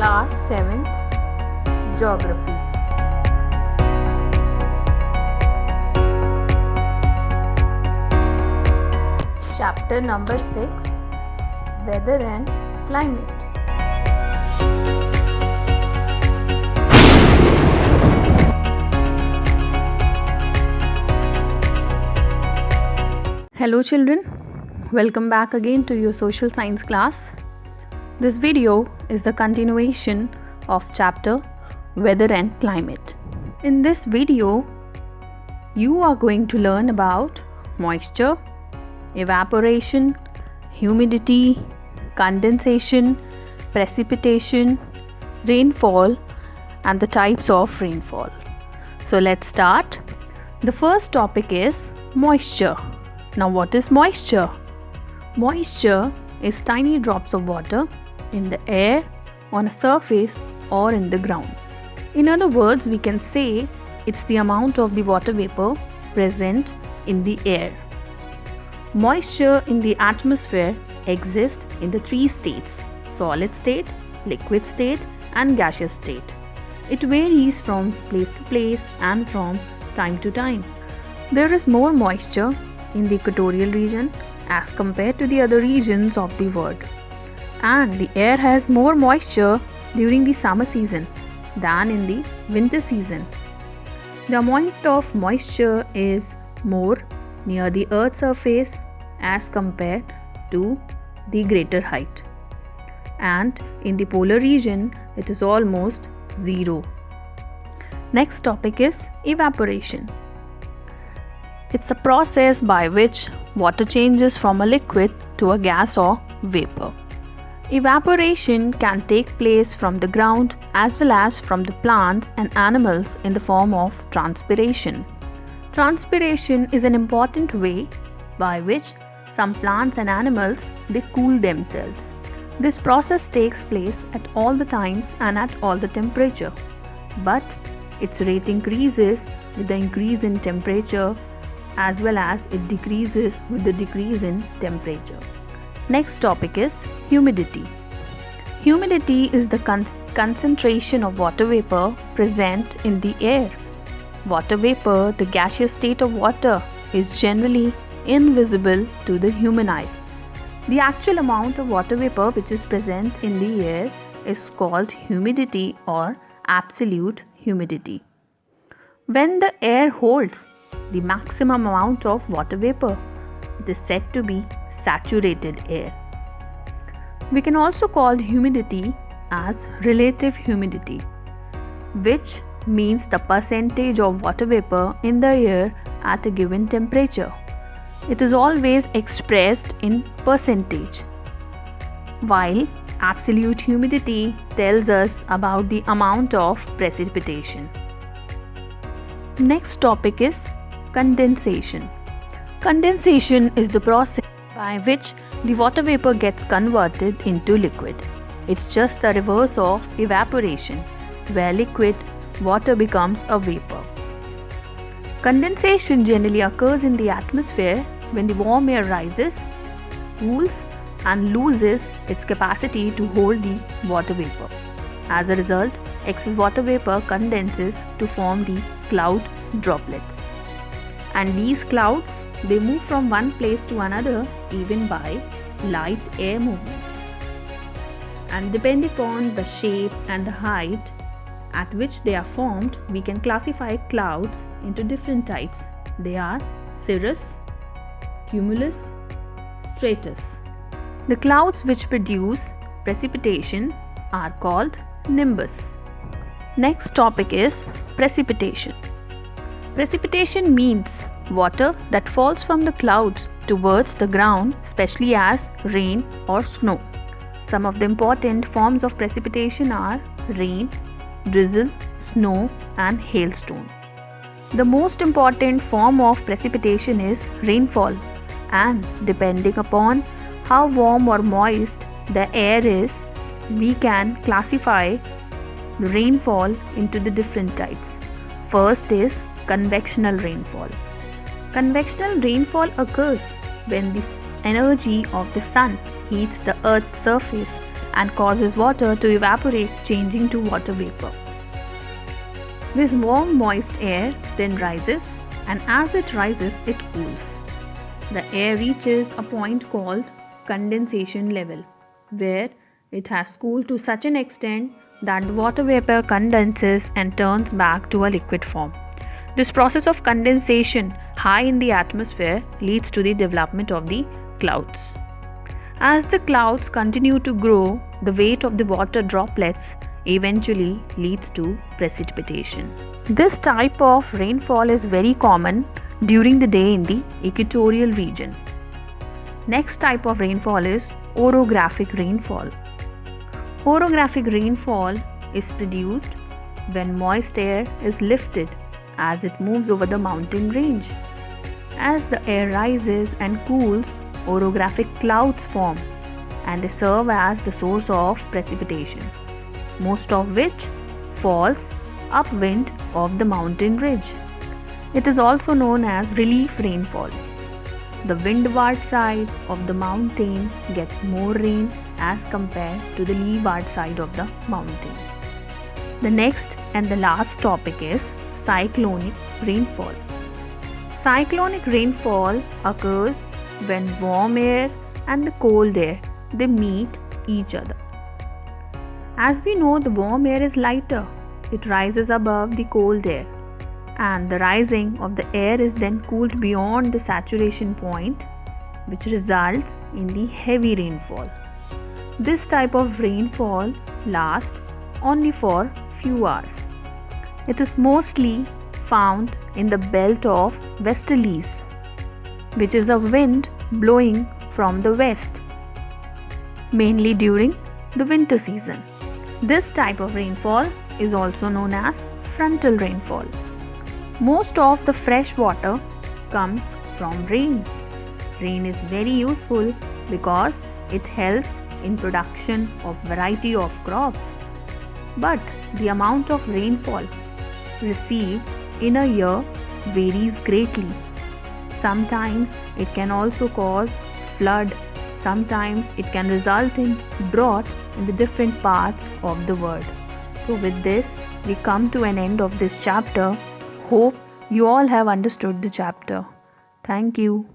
Class 7th Geography. Chapter number 6, Weather and Climate. Hello children, welcome back again to your social science class. This video is the continuation of chapter Weather and Climate. In this video, you are going to learn about moisture, evaporation, humidity, condensation, precipitation, rainfall, and the types of rainfall. So let's start. The first topic is moisture. Now what is moisture? Moisture is tiny drops of water in the air, on a surface, or in the ground. In other words, we can say it's the amount of the water vapor present in the air. Moisture in the atmosphere exists in the three states: solid state, liquid state, and gaseous state. It varies from place to place and from time to time. There is more moisture in the equatorial region as compared to the other regions of the world. And the air has more moisture during the summer season than in the winter season. The amount of moisture is more near the Earth's surface as compared to the greater height. And in the polar region, it is almost zero. Next topic is evaporation. It's a process by which water changes from a liquid to a gas or vapor. Evaporation can take place from the ground as well as from the plants and animals in the form of transpiration. Transpiration is an important way by which some plants and animals they cool themselves. This process takes place at all the times and at all the temperature, but its rate increases with the increase in temperature as well as it decreases with the decrease in temperature. Next topic is humidity. Humidity is the concentration of water vapor present in the air. Water vapor, the gaseous state of water, is generally invisible to the human eye. The actual amount of water vapor which is present in the air is called humidity or absolute humidity. When the air holds the maximum amount of water vapor, it is said to be saturated air. We can also call humidity as relative humidity, which means the percentage of water vapor in the air at a given temperature. It is always expressed in percentage, while absolute humidity tells us about the amount of precipitation. Next topic is condensation. Condensation is the process by which the water vapor gets converted into liquid. It's just the reverse of evaporation, where liquid water becomes a vapor. Condensation generally occurs in the atmosphere when the warm air rises, cools, and loses its capacity to hold the water vapor. As a result, excess water vapor condenses to form the cloud droplets. And these clouds they move from one place to another even by light air movement. And depending upon the shape and the height at which they are formed, we can classify clouds into different types. They are cirrus, cumulus, stratus. The clouds which produce precipitation are called nimbus. Next topic is precipitation. Precipitation means water that falls from the clouds towards the ground, especially as rain or snow. Some of the important forms of precipitation are rain, drizzle, snow, and hailstone. The most important form of precipitation is rainfall, and depending upon how warm or moist the air is, we can classify the rainfall into the different types. First is convectional rainfall. Convectional rainfall occurs when the energy of the sun heats the earth's surface and causes water to evaporate, changing to water vapor. This warm, moist air then rises, and as it rises, it cools. The air reaches a point called condensation level, where it has cooled to such an extent that the water vapor condenses and turns back to a liquid form. This process of condensation high in the atmosphere leads to the development of the clouds. As the clouds continue to grow, the weight of the water droplets eventually leads to precipitation. This type of rainfall is very common during the day in the equatorial region. Next type of rainfall is orographic rainfall. Orographic rainfall is produced when moist air is lifted as it moves over the mountain range. As the air rises and cools, orographic clouds form, and they serve as the source of precipitation, most of which falls upwind of the mountain ridge. It is also known as relief rainfall. The windward side of the mountain gets more rain as compared to the leeward side of the mountain. The next and the last topic is cyclonic rainfall. Cyclonic rainfall occurs when warm air and the cold air they meet each other. As we know, the warm air is lighter. It rises above the cold air, and the rising of the air is then cooled beyond the saturation point, which results in the heavy rainfall. This type of rainfall lasts only for few hours. It is mostly found in the belt of westerlies, which is a wind blowing from the west, mainly during the winter season. This type of rainfall is also known as frontal rainfall. Most of the fresh water comes from rain. Rain is very useful because it helps in production of variety of crops. But the amount of rainfall received in a year varies greatly. Sometimes it can also cause flood. Sometimes it can result in drought in the different parts of the world. So with this, we come to an end of this chapter. Hope you all have understood the chapter. Thank you.